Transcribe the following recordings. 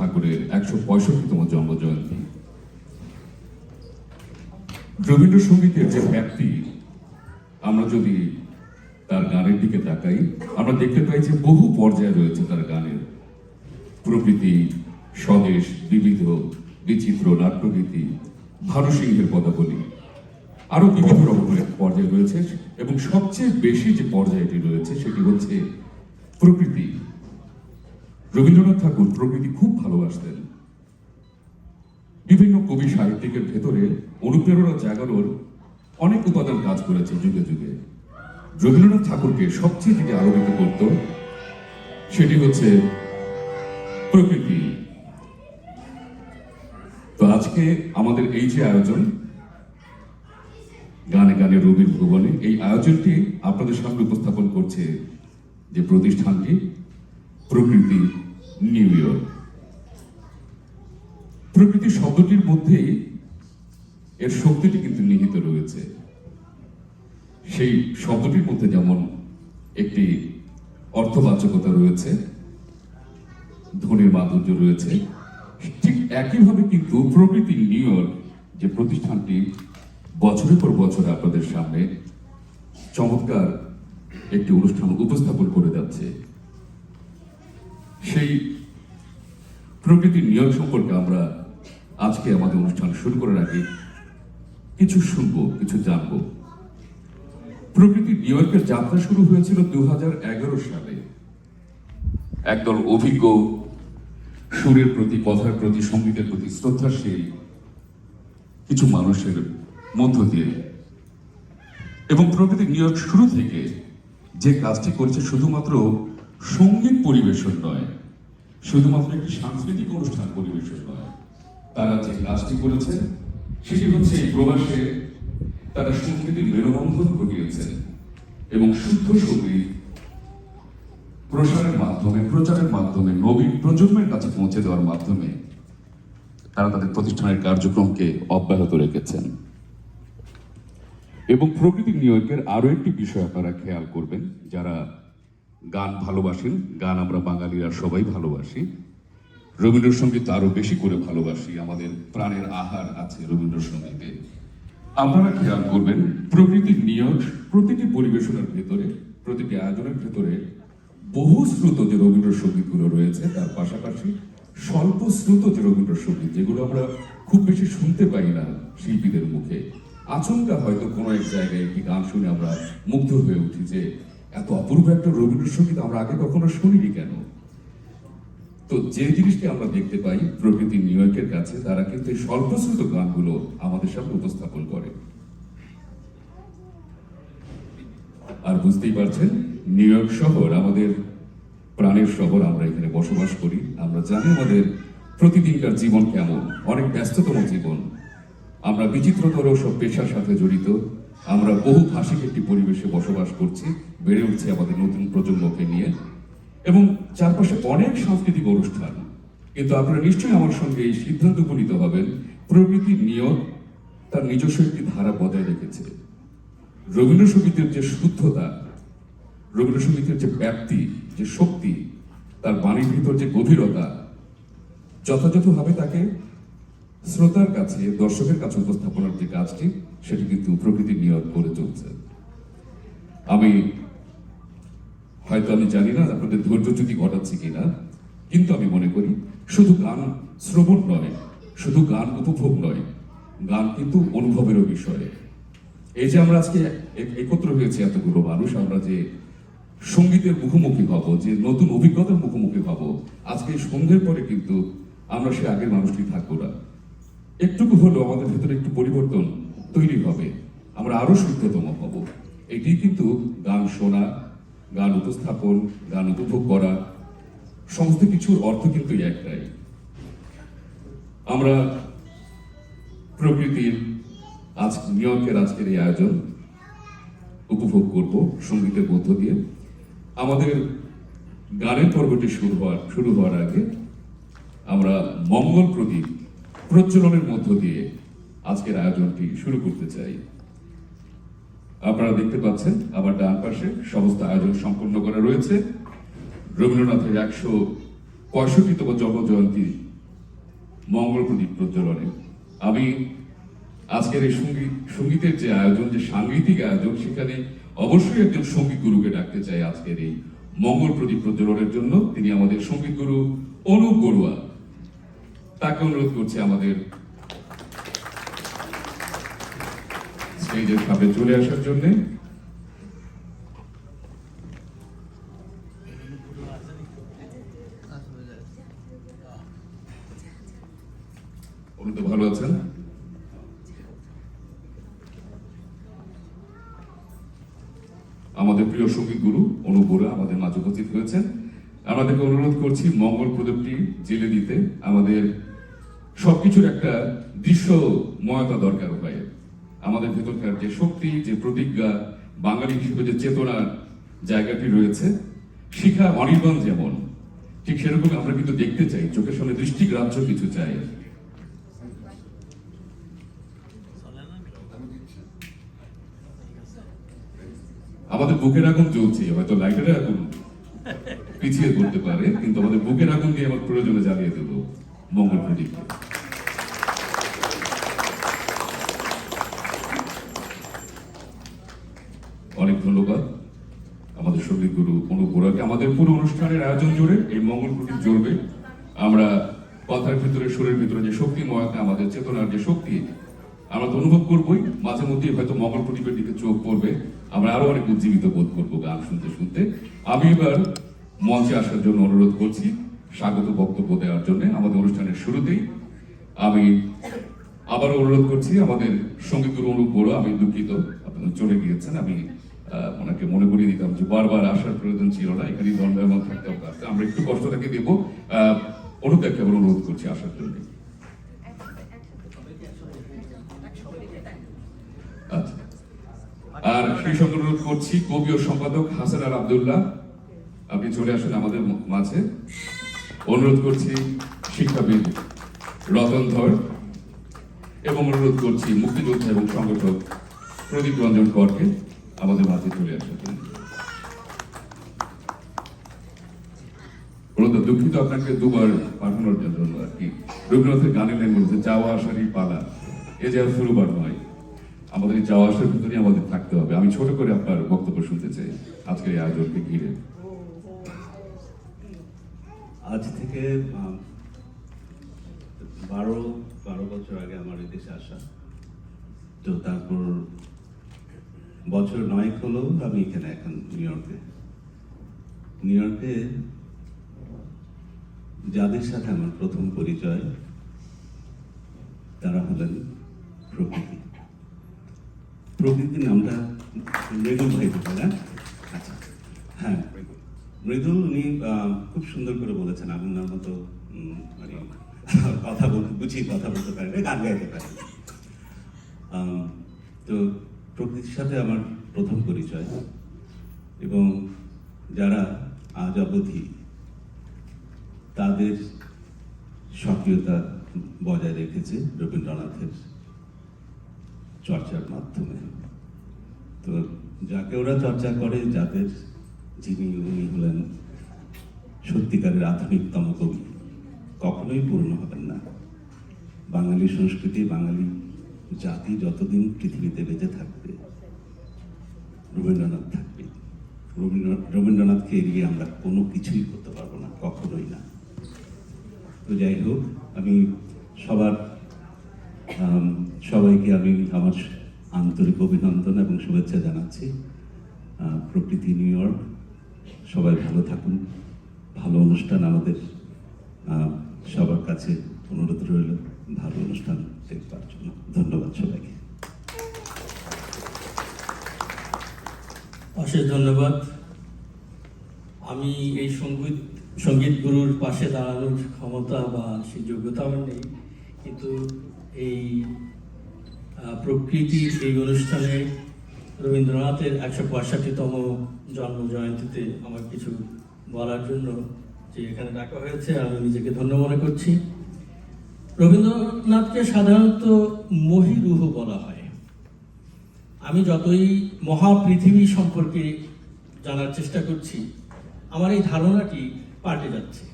ঠাকুরের 165তম জন্মজয়ন্তী। রবীন্দ্রসঙ্গীতের যে ব্যাপ্তি, আমরা যদি তার গানের দিকে তাকাই, আমরা দেখতে পাই যে বহু পর্যায়ে রয়েছে তার গানের। প্রকৃতি, স্বদেশ, বিবিধ, বিচিত্র, নাট্যগীতি, ভানুসিংহের পদাবলী, আরো বিভিন্ন রকমের পর্যায় রয়েছে। এবং সবচেয়ে বেশি যে পর্যায়টি রয়েছে সেটি হচ্ছে প্রকৃতি। রবীন্দ্রনাথ ঠাকুর প্রকৃতি খুব ভালোবাসতেন। বিভিন্ন কবি সাহিত্যিকের ভেতরে অনুপ্রেরণা জাগানোর অনেক উপাদান কাজ করেছে যুগে যুগে। রবীন্দ্রনাথ ঠাকুরকে সবচেয়ে যেটি আলোকিত করত সেটি হচ্ছে প্রকৃতি। তো আজকে আমাদের এই যে আয়োজন, গানে গানে রবির ভুবনে, এই আয়োজনটি আপনাদের সামনে উপস্থাপন করছে যে প্রতিষ্ঠানটি, প্রকৃতি নিউ ইয়র্ক। প্রকৃতি শব্দটির মধ্যেই এর শক্তিটি কিন্তু নিহিত রয়েছে। সেই শব্দটির মধ্যে যেমন একটি অর্থবাচকতা রয়েছে, ধ্বনির মাধুর্য রয়েছে, ঠিক একইভাবে কিন্তু প্রকৃতি নিউ ইয়র্ক যে প্রতিষ্ঠানটি বছরের পর বছর আপনাদের সামনে চমৎকার একটি অনুষ্ঠান উপস্থাপন করে যাচ্ছে, সেই প্রকৃতি নিউ ইয়র্ক সম্পর্কে আমরা আজকে আমাদের অনুষ্ঠান শুরু করার আগে কিছু শুনবো, কিছু জানবো। প্রকৃতি নিউ ইয়র্কের যাত্রা শুরু হয়েছিল 2011 সালে একদল অভিজ্ঞ, সুরের প্রতি, কথার প্রতি, সঙ্গীতের প্রতি শ্রদ্ধাশীল কিছু মানুষের মধ্য দিয়ে। এবং প্রকৃতি নিউ ইয়র্ক শুরু থেকে যে কাজটি করেছে শুধুমাত্র সঙ্গীত পরিবেশন নয়, শুধুমাত্র একটি সাংস্কৃতিক অনুষ্ঠান পরিবেশন নয়, তারা যে কাজটি করেছে সেটি হচ্ছে এই প্রবাসে তারা সংস্কৃতির মেলবন্ধন ঘটিয়েছেন এবং শুদ্ধ সঙ্গীত প্রসারের মাধ্যমে, প্রচারের মাধ্যমে, নবীন প্রজন্মের কাছে পৌঁছে দেওয়ার মাধ্যমে তারা তাদের প্রতিষ্ঠানের কার্যক্রমকে অব্যাহত রেখেছেন। এবং প্রকৃতি নিউ ইয়র্কের আরো একটি বিষয় আপনারা খেয়াল করবেন, যারা গান ভালোবাসেন, গান আমরা বাঙালিরা সবাই ভালোবাসি, রবীন্দ্রসঙ্গীত আরো বেশি করে ভালোবাসি, আমাদের প্রাণের আহার আছে রবীন্দ্রসঙ্গীতে। আপনারা খেয়াল করবেন প্রকৃতি নিউ ইয়র্ক প্রতিটি পরিবেশনার ভেতরে, প্রতিটি আয়োজনের ভেতরে বহু শ্রুত যে রবীন্দ্রসঙ্গীতগুলো রয়েছে, তার পাশাপাশি স্বল্প শ্রুত যে রবীন্দ্রসঙ্গীত, যেগুলো আমরা খুব বেশি শুনতে পাই না শিল্পীদের মুখে। আচমকা হয়তো কোনো এক জায়গায় একটি গান শুনে আমরা মুগ্ধ হয়ে উঠি যে এত অপূর্ব একটা রবীন্দ্রসঙ্গীত আমরা আগে কখনো শুনিনি কেন। তো যে জিনিসটি আমরা দেখতে পাই প্রকৃতি নিউ ইয়র্কের কাছে, তারা কিন্তু এই স্বল্পশ্রুত গানগুলো আমাদের সামনে উপস্থাপন করে। আর বুঝতেই পারছেন, নিউ ইয়র্ক শহর আমাদের প্রাণের শহর, আমরা এখানে বসবাস করি, আমরা জানি আমাদের প্রতিদিনকার জীবন কেমন, অনেক ব্যস্ততম জীবন, আমরা বিচিত্রতর সব পেশার সাথে জড়িত, আমরা বহু ভাষিক একটি পরিবেশে বসবাস করছি, বেড়ে উঠছে আমাদের নতুন প্রজন্মকে নিয়ে, এবং চারপাশে অনেক সাংস্কৃতিক অনুষ্ঠান। কিন্তু আপনারা নিশ্চয়ই আমার সঙ্গে এই সিদ্ধান্ত উপনীত হবেন, প্রকৃতি নিউ ইয়র্ক তার নিজস্ব একটি ধারা বজায় রেখেছে। রবীন্দ্রসঙ্গীতের যে শুদ্ধতা, রবীন্দ্রসঙ্গীতের যে ব্যাপ্তি, যে শক্তি, তার বাণীর ভিতর যে গভীরতা, যথাযথভাবে তাকে শ্রোতার কাছে, দর্শকের কাছে উপস্থাপনের যে কাজটি, সেটি কিন্তু প্রকৃতি নিউ ইয়র্ক করে চলছে। আমি জানি না আপনাদের ধৈর্য যদি ঘটাচ্ছি কিনা, কিন্তু আমি মনে করি শুধু গান শ্রবণ নয়, শুধু গান উপভোগ নয়, গান কিন্তু অনুভবেরও বিষয়। এই যে আমরা আজকে একত্র হয়েছি এতগুলো মানুষ, আমরা যে সঙ্গীতের মুখোমুখি হব, যে নতুন অভিজ্ঞতার মুখোমুখি হব, আজকে সন্ধ্যের পরে কিন্তু আমরা সে আগের মানুষটি থাকবো না। একটুকু হলেও আমাদের ভেতরে একটু পরিবর্তন তৈরি হবে, আমরা আরো শুদ্ধতম হব। এটি কিন্তু গান শোনা, গান উপস্থাপন, গান উপভোগ করা, সমস্ত কিছুর অর্থ কিন্তু একটাই। আমরা প্রকৃতির নিউ ইয়র্কের আজকের এই আয়োজন উপভোগ করব সঙ্গীতের মধ্য দিয়ে। আমাদের গানের পর্বটি শুরু হওয়ার আগে আমরা মঙ্গল প্রদীপ প্রজ্বলনের মধ্য দিয়ে আজকের আয়োজনটি শুরু করতে চাই। আপনারা দেখতে পাচ্ছেন আমার ডান পাশে সমস্ত আয়োজন সম্পূর্ণ করা রয়েছে। রবীন্দ্রনাথের 165তম জন্মজয়ন্তী মঙ্গল প্রদীপ প্রজ্বলনে। আমি আজকের এই সঙ্গীতের যে আয়োজন, যে সাংগীতিক আয়োজন, সেখানে অবশ্যই একজন সঙ্গীত গুরুকে ডাকতে চাই আজকের এই মঙ্গল প্রদীপ প্রজ্বলনের জন্য। তিনি আমাদের সঙ্গীত গুরু অনুপ বড়ুয়া। তাকে অনুরোধ করছি আমাদের স্টেজের সামনে চলে আসার জন্য। অনুপ ভালো আছেন? আমাদের প্রিয় সঙ্গীত গুরু অনুপ বড়ুয়া আমাদের মাঝে উপস্থিত হয়েছেন। আমাদেরকে অনুরোধ করছি মঙ্গল প্রদীপটি জেলে দিতে। আমাদের সবকিছুর একটা দৃশ্যময়তা দরকার হয়। আমাদের ভেতরকার যে শক্তি, যে প্রতিজ্ঞা, বাঙালি হিসেবে যে চেতনার জায়গাটি রয়েছে, শিখা অনির্বাণ যেমন, ঠিক সেরকম আমরা কিন্তু দেখতে চাই, চোখের সামনে দৃষ্টিগ্রাহ্য কিছু চাই। আমাদের বুকের আগুন জ্বলছে, হয়তো লাইটারে আগুন পিছিয়ে পড়তে পারে, কিন্তু আমাদের বুকের আগুন দিয়ে আমার প্রয়োজনে জ্বালিয়ে দেব মঙ্গল প্রদীপ। অনেক ধন্যবাদ আমাদের সঙ্গীত গুরু অনুপ বড়ুয়াকে। আমাদের পুরো অনুষ্ঠানের আয়োজন জুড়ে এই মঙ্গল প্রদীপ জ্বলবে। আমরা কথার ভিতরে, সুরের ভিতরে যে শক্তিময়তা, আমাদের চেতনার যে শক্তি, আমরা তো অনুভব করবোই। মাঝে মধ্যে হয়তো মঙ্গল প্রদীপের দিকে চোখ পড়বে, আমরা আরো অনেক উজ্জীবিত বোধ করবো গান শুনতে শুনতে। আমি এবার মঞ্চে আসার জন্য অনুরোধ করছি, স্বাগত বক্তব্য দেওয়ার জন্য আমাদের অনুষ্ঠানের শুরুতেই। আমি আবার অনুরোধ করছি আমাদের সঙ্গীত গুরু অনুপ বড়ুয়া। আমি দুঃখিত, আপনারা চলে গিয়েছেন। আমি ওনাকে মনে করিয়ে দিতাম যে বারবার আসার প্রয়োজন ছিল না, এখানে দণ্ডায়মান থাকতে হবে। আমরা একটু কষ্ট তাকে দেবো। অনুপকে আবার অনুরোধ করছি আসার জন্য। আচ্ছা, আর সেই সঙ্গে অনুরোধ করছি কবি ও সম্পাদক হাসান আল আব্দুল্লাহ, আপনি চলে আসুন আমাদের মাঝে। অনুরোধ করছি শিক্ষাবিদ রতন ধর, এবং অনুরোধ করছি মুক্তিযোদ্ধা এবং সংগঠক প্রদীপ রঞ্জন করকে আমাদের মাঝে চলে আসার জন্য। দুঃখিত আপনাকে দুবার পাঠানোর জন্য আর কি। রবীন্দ্রনাথের গানের লাইন বলছে, যাওয়া আসারই পালা, এ যে আর শুরুবার নয়। আমাদের এই যাওয়া আসার ভিতরে আমাদের থাকতে হবে। আমি ছোট করে আপনার বক্তব্য শুনতে চাই আজকের এই আয়োজনকে ঘিরে। আজ থেকে 12 বছর আগে আমার এই দেশে আসা। তো তারপর বছর 9 হলো আমি এখানে এখন নিউ ইয়র্কে যাদের সাথে আমার প্রথম পরিচয়, তারা হলেন প্রকৃতি নামটা মৃদুল ভাই বলতে, না? আচ্ছা, হ্যাঁ, মৃদুল উনি খুব সুন্দর করে বলেছেন। আপনার মতো মানে বুঝিয়ে কথা বলতে পারেন, গান গাইতে পারেন। তো প্রকৃতির সাথে আমার প্রথম পরিচয়, এবং যারা আজ অবধি তাদের সক্রিয়তা বজায় রেখেছে রবীন্দ্রনাথের চর্চার মাধ্যমে। তো যাকে ওরা চর্চা করে, উনি হলেন সত্যিকারের আধুনিকতম কবি, কখনোই পূর্ণ হবেন না। বাঙালি সংস্কৃতি, বাঙালি জাতি যতদিন পৃথিবীতে বেঁচে থাকবে, রবীন্দ্রনাথ থাকবে। রবীন্দ্রনাথকে এড়িয়ে আমরা কোনো কিছুই করতে পারবো না, কখনোই না। তো যাই হোক, আমি সবাইকে আমি আমার আন্তরিক অভিনন্দন এবং শুভেচ্ছা জানাচ্ছি। প্রকৃতি নিউ ইয়র্ক, সবাই ভালো থাকুন। ভালো অনুষ্ঠান আমাদের সবার কাছে অনুরোধ রইল ভালো অনুষ্ঠান দেখবার জন্য। ধন্যবাদ সবাইকে। অশেষ ধন্যবাদ। আমি এই সঙ্গীত গুরুর পাশে দাঁড়ানোর ক্ষমতা বা সেই যোগ্যতা আমার নেই, কিন্তু এই প্রকৃতির এই অনুষ্ঠানে রবীন্দ্রনাথের 165তম জন্ম জয়ন্তীতে আমার কিছু বলার জন্য যে এখানে ডাকা হয়েছে, আমি নিজেকে ধন্য মনে করছি। রবীন্দ্রনাথকে সাধারণত মহিরুহ বলা হয়। আমি যতই মহাপৃথিবী সম্পর্কে জানার চেষ্টা করছি, আমার এই ধারণাটি পাল্টে যাচ্ছে।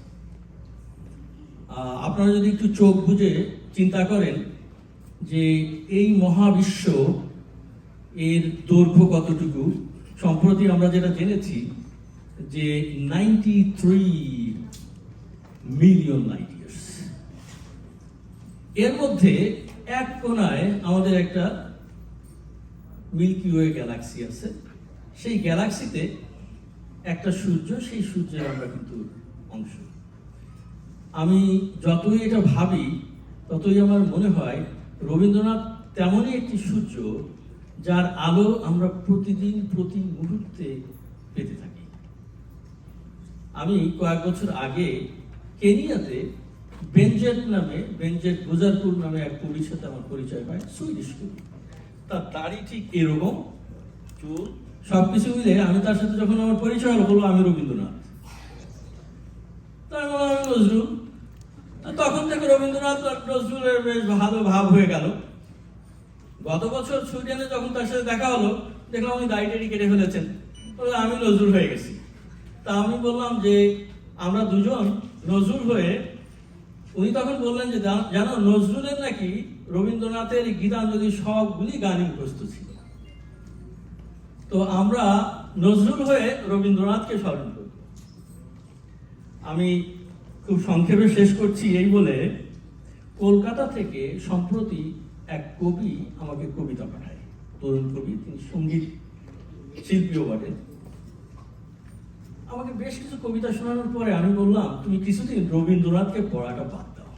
আপনারা যদি একটু চোখ বুজে চিন্তা করেন যে এই মহাবিশ্ব এর দৈর্ঘ্য কতটুকু, সম্প্রতি আমরা যেটা জেনেছি যে 93 মিলিয়ন লাইট ইয়ার্স। এর মধ্যে এক কোণায় আমাদের একটা মিল্কি ওয়ে গ্যালাক্সি আছে, সেই গ্যালাক্সিতে একটা সূর্য, সেই সূর্যের আমরা কিন্তু অংশ। আমি যতই এটা ভাবি ততই আমার মনে হয় রবীন্দ্রনাথ তেমনই একটি সূর্য যার আলো আমরা প্রতিদিন প্রতি মুহূর্তে পেতে থাকি। আমি কয়েক বছর আগে কেনিয়াতে বেনজেট গুজারপুর নামে এক কবির সাথে আমার পরিচয় হয়, সুইডিশ কবি। তার দাড়ি ঠিক এরকম, চুল, সবকিছু মিলে আমি তার সাথে যখন আমার পরিচয় হলো, বললো আমি রবীন্দ্রনাথ। তাই বললাম আমি নজরুল। তখন থেকে রবীন্দ্রনাথ আর নজরুলের বেশ ভালো ভাব হয়ে গেল। গত বছর সুইডেনে যখন তার সাথে দেখা হলো, দেখলাম উনি দাড়ি টাড়ি কেটে ফেলেছেন, বললো আমি নজরুল হয়ে গেছি। তা আমি বললাম যে আমরা দুজন নজরুল হয়ে, উনি তখন বললেন যে জানো নজরুলের নাকি রবীন্দ্রনাথের গীতাঞ্জলি সবগুলি গানই মুখস্থ ছিল। তো আমরা নজরুল হয়ে রবীন্দ্রনাথকে স্মরণ করব। আমি খুব সংক্ষেপে শেষ করছি এই বলে, কলকাতা থেকে সম্প্রতি এক কবি আমাকে কবিতা পাঠায়, তরুণ কবি, তিনি সঙ্গীত শিল্পীও বটেন। আমাকে বেশ কিছু কবিতা শোনানোর পরে আমি বললাম তুমি কিছুদিন রবীন্দ্রনাথকে পড়াটা বাদ দাও,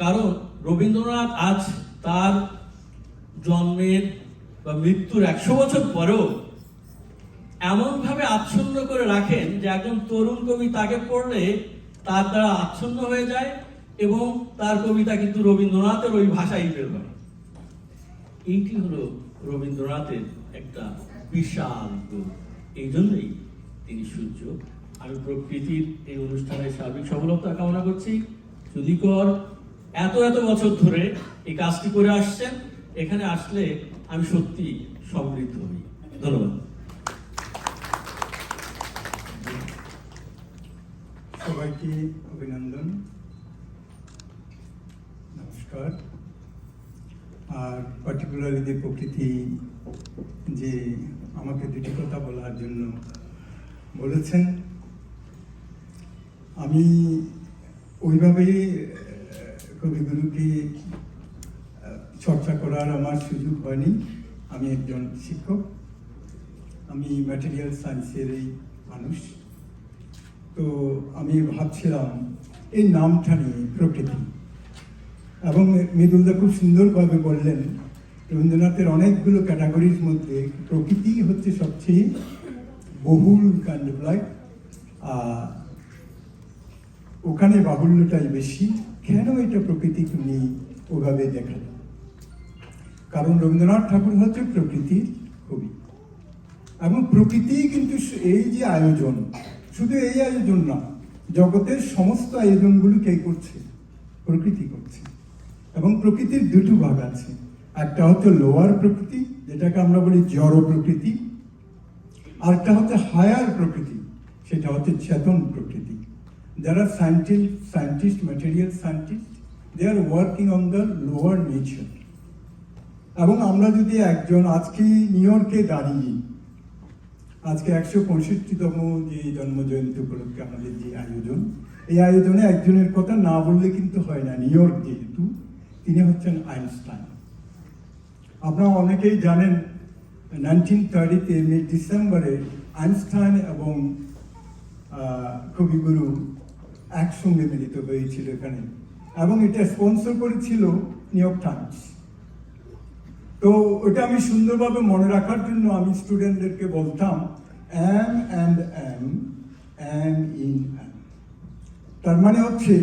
কারণ রবীন্দ্রনাথ আজ তার জন্মের বা মৃত্যুর 100 বছর পরেও এমন ভাবে আচ্ছন্ন করে রাখেন যে একজন তরুণ কবি তাকে পড়লে তার দ্বারা আচ্ছন্ন হয়ে যায় এবং তার কবিতা কিন্তু রবীন্দ্রনাথের ওই ভাষাই বের হয়। এইটি হলো রবীন্দ্রনাথের একটা বিশাল গুণ। এই জন্যই তিনি সূর্য। আমি প্রকৃতির এই অনুষ্ঠানের সার্বিক সফলতা কামনা করছি। সুধীকর এত বছর ধরে এই কাজটি করে আসছেন, এখানে আসলে আমি সত্যি সমৃদ্ধ হই। ধন্যবাদ। সবাইকে অভিনন্দন, নমস্কার। আর পার্টিকুলারলি যে প্রকৃতি যে আমাকে দুটি কথা বলার জন্য বলেছেন, আমি ওইভাবে কবিগুরুকে চর্চা করার আমার সুযোগ হয়নি। আমি একজন শিক্ষক, আমি ম্যাটেরিয়াল সায়েন্সের এই মানুষ। তো আমি ভাবছিলাম এই নামটা নিয়ে, প্রকৃতি, এবং মৃদুলদা খুব সুন্দরভাবে বললেন রবীন্দ্রনাথের অনেকগুলো ক্যাটাগরির মধ্যে প্রকৃতি হচ্ছে সবচেয়ে বহুল কাইন্ড অফ লাইফ, ওখানে বাহুল্যটাই বেশি। কেন এটা প্রকৃতিকে নিয়ে ওভাবে দেখা যায়? কারণ রবীন্দ্রনাথ ঠাকুর হচ্ছে প্রকৃতির কবি, এবং প্রকৃতি কিন্তু এই যে আয়োজন, শুধু এই আয়োজন না, জগতের সমস্ত আয়োজনগুলো কে করছে? প্রকৃতি করছে। এবং প্রকৃতির দুটো ভাগ আছে, একটা হচ্ছে লোয়ার প্রকৃতি, যেটাকে আমরা বলি জড় প্রকৃতি, আর একটা হচ্ছে হায়ার প্রকৃতি, সেটা হচ্ছে চেতন প্রকৃতি। যারা scientist, material scientist, they are working on the lower nature. এবং আমরা যদি একজন আজকে নিউ ইয়র্কে দাঁড়িয়ে, আজকে 165তম যে জন্মজয়ন্তী উপলক্ষে আমাদের যে আয়োজন, এই আয়োজনে একজনের কথা না বললে কিন্তু হয় না। নিউ ইয়র্ক যেহেতু, তিনি হচ্ছেন আইনস্টাইন। আপনারা অনেকেই জানেন 1930-তে ডিসেম্বরে আইনস্টাইন এবং কবিগুরু একসঙ্গে মিলিত হয়েছিল এখানে, এবং এটা স্পন্সর করেছিল নিউ ইয়র্ক টাইমস। তো ওটা আমি সুন্দরভাবে মনে রাখার জন্য আমি স্টুডেন্টদেরকে বলতাম M and M, M in M. তার মানে হচ্ছে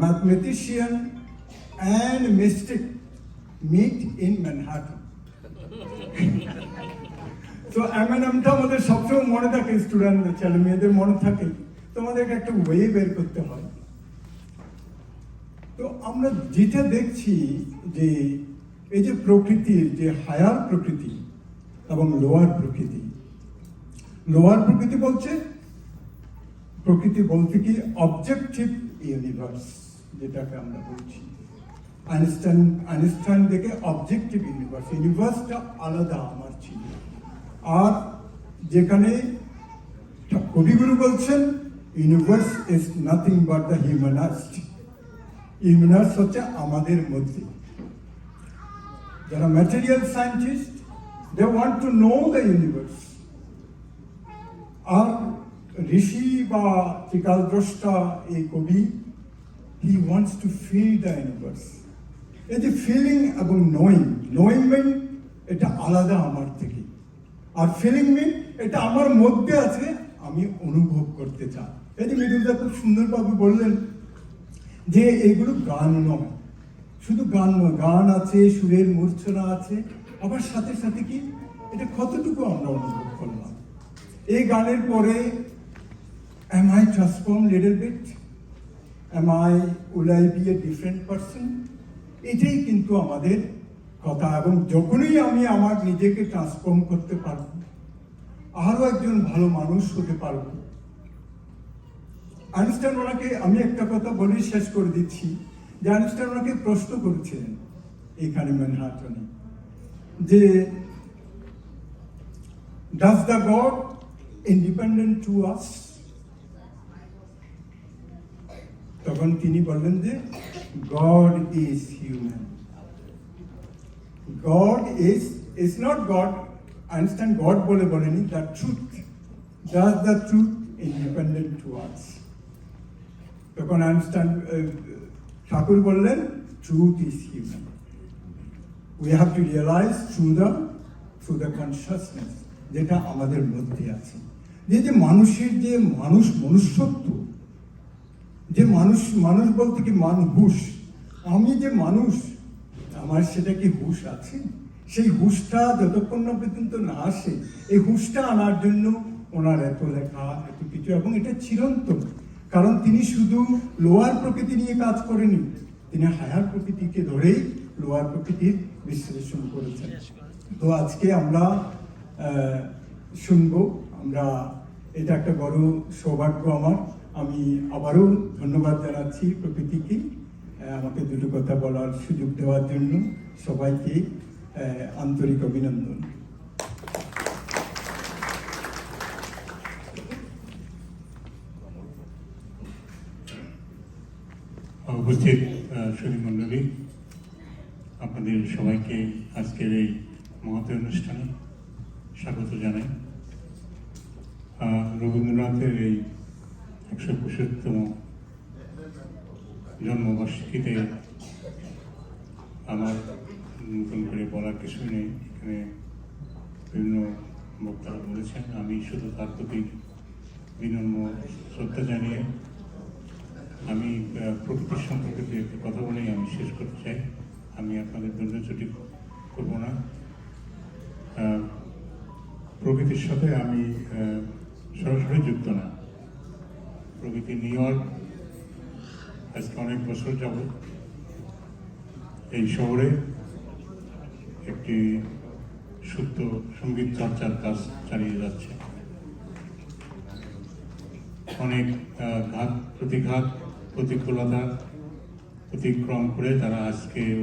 mathematician and mystic meet in Manhattan. তো এমএনএমটা আমাদের সবসময় মনে থাকে, স্টুডেন্টদের, ছেলে মেয়েদের মনে থাকে। তোমাদেরকে একটা ওয়ে বের করতে হয়। তো আমরা যেটা দেখছি যে এই যে প্রকৃতির যে হায়ার প্রকৃতি এবং লোয়ার প্রকৃতি, লোয়ার প্রকৃতি বলছে প্রকৃতি বলতে কি অবজেক্টিভ ইউনিভার্স, যেটাকে আমরা বলছি। আইনস্টাইন দেখে অবজেক্টিভ ইউনিভার্স, ইউনিভার্সটা আলাদা আমার ছিল। আর যেখানে কবিগুরু বলছেন universe is nothing but the humanness. Humanness হচ্ছে আমাদের মধ্যে। যারা material scientist, they want to know the universe. আর ঋষি বা ত্রিকালদ্রষ্টা এই কবি, he wants to feel the universe. এই যে ফিলিং এবং নোয়িং মিন এটা আলাদা আমার থেকে, আর ফিলিং মিন এটা আমার মধ্যে আছে, আমি অনুভব করতে চাই। এই যে মৃদুলদা খুব সুন্দরভাবে বললেন যে এগুলো গান নয়, শুধু গান নয়, গান আছে, সুরের মূর্ছনা আছে, আবার সাথে সাথে কি এটা কতটুকু আমরা অনুভব করলাম। এই গানের পরে am I transformed little bit? Will I be a different person? এটাই কিন্তু আমাদের কথা। এবং যখনই আমি আমার নিজেকে ট্রান্সফর্ম করতে পারবো, আরো একজন ভালো মানুষ হতে পারবো। আইনস্টাইন ওনাকে, আমি একটা কথা বলে শেষ করে দিচ্ছি, যে আইনস্টাইন ওনাকে প্রশ্ন করেছিলেন এখানে ম্যানহাটনে, যে does the God independent to us? তখন তিনি বললেন যে God is human. God is not God. Einstein God বলে বলেনি, the truth. Does the truth independent to us? তখন আইনস্টাইন ঠাকুর বললেন truth is human. We have to realise through the consciousness, যেটা আমাদের মধ্যে আছে। যে মানুষের যে মনুষ্যত্ব, যে মানুষ বলতে কি হুশ, আমি যে মানুষ, আমার সেটা কি হুশ আছে? সেই হুশটা যতক্ষণ না পর্যন্ত না আসে, এই হুশটা আনার জন্য ওনার এত লেখা, এত কিছু, এবং এটা চিরন্তন। কারণ তিনি শুধু লোয়ার প্রকৃতি নিয়ে কাজ করেনি, তিনি হায়ার প্রকৃতিকে ধরেই লোয়ার প্রকৃতির বিশ্লেষণ করেছেন। তো আজকে আমরা শুনবো, আমরা, এটা একটা বড় সৌভাগ্য আমার। আমি আবারও ধন্যবাদ জানাচ্ছি প্রকৃতিকে আমাকে দুটো কথা বলার সুযোগ দেওয়ার জন্য। সবাইকে আন্তরিক অভিনন্দন। উপস্থিত সুধী মণ্ডলী, আপনাদের সবাইকে আজকের এই মহতী অনুষ্ঠানে স্বাগত জানাই। রবীন্দ্রনাথের এই 165তম জন্মবার্ষিকীতে আমার নতুন করে বলার কিছুই নেই। এখানে বিভিন্ন বক্তারা বলেছেন, আমি শুধু তার প্রতি বিনম্র শ্রদ্ধা জানিয়ে আমি প্রকৃতির সম্পর্কে দু একটি কথা বলেই আমি শেষ করতে চাই। আমি আপনাদের দণ্ডচ্যুতি করবো না। প্রকৃতির সাথে আমি সরাসরি যুক্ত না। প্রকৃতি নিউ ইয়র্ক আজকে অনেক বছর যাবত এই শহরে একটি শুদ্ধ সঙ্গীত চর্চার কাজ চালিয়ে যাচ্ছে। অনেক প্রতিঘাত প্রতিকূলতা অতিক্রম করে তারা আজকেও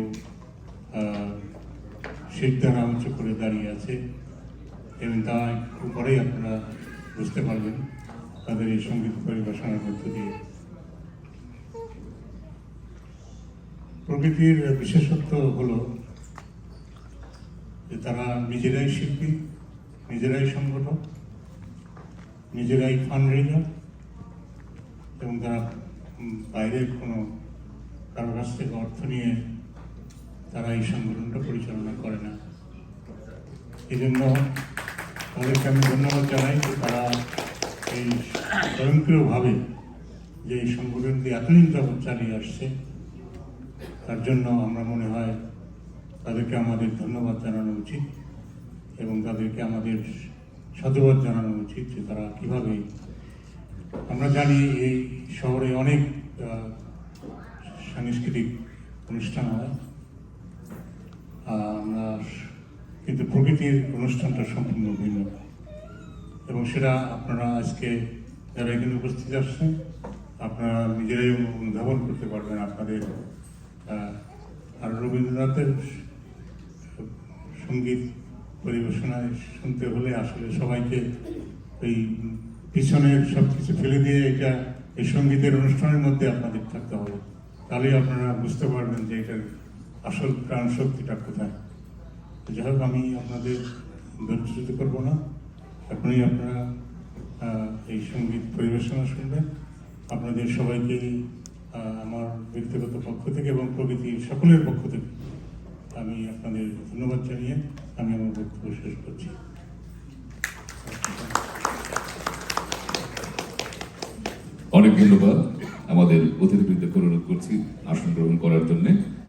সিদ্ধারা উঁচু করে দাঁড়িয়ে আছে, এবং তা একটু পরেই আপনারা বুঝতে পারবেন তাদের এই সঙ্গীত পরিবেশনার মধ্য দিয়ে। প্রকৃতির বিশেষত্ব হলো যে তারা নিজেরাই শিল্পী, নিজেরাই সংগঠক, নিজেরাই ফান্ডরেজার, এবং তারা বাইরের কোনো কারো কাছ থেকে অর্থ নিয়ে তারা এই সংগঠনটা পরিচালনা করে না। এই জন্য তাদেরকে আমি ধন্যবাদ জানাই যে তারা এই স্বয়ংক্রিয়ভাবে যে এই সংগঠনটি এতদিন যাবৎ চালিয়ে আসছে, তার জন্য আমরা মনে হয় তাদেরকে আমাদের ধন্যবাদ জানানো উচিত, এবং তাদেরকে আমাদের সাধুবাদ জানানো উচিত যে তারা কীভাবে, আমরা জানি এই শহরে অনেক সাংস্কৃতিক অনুষ্ঠান হয়, আমরা কিন্তু প্রকৃতির অনুষ্ঠানটা সম্পূর্ণ ভিন্ন, এবং সেটা আপনারা আজকে যারা এখানে উপস্থিত আসছেন, আপনারা নিজেরাই অনুধাবন করতে পারবেন আপনাদের আর রবীন্দ্রনাথের সঙ্গীত পরিবেশনায় শুনতে হলে আসলে সবাইকে এই পিছনের সব কিছু ফেলে দিয়ে এই সঙ্গীতের অনুষ্ঠানের মধ্যে আপনাদের থাকতে হবে, তাহলেই আপনারা বুঝতে পারবেন যে এটার আসল প্রাণ শক্তিটা কোথায়। যাই হোক, আমি আপনাদের ধৈর্যচ্যুত করবো না, এখনই আপনারা এই সঙ্গীত পরিবেশনা শুনবেন। আপনাদের সবাইকে আমার ব্যক্তিগত পক্ষ থেকে এবং প্রকৃতির সকলের পক্ষ থেকে আমি আপনাদের ধন্যবাদ জানিয়ে আমি আমার বক্তব্য শেষ করছি। অনেক ধন্যবাদ। আমাদের অতিথিবৃন্দকে অনুরোধ করছি আসন গ্রহণ করার জন্য।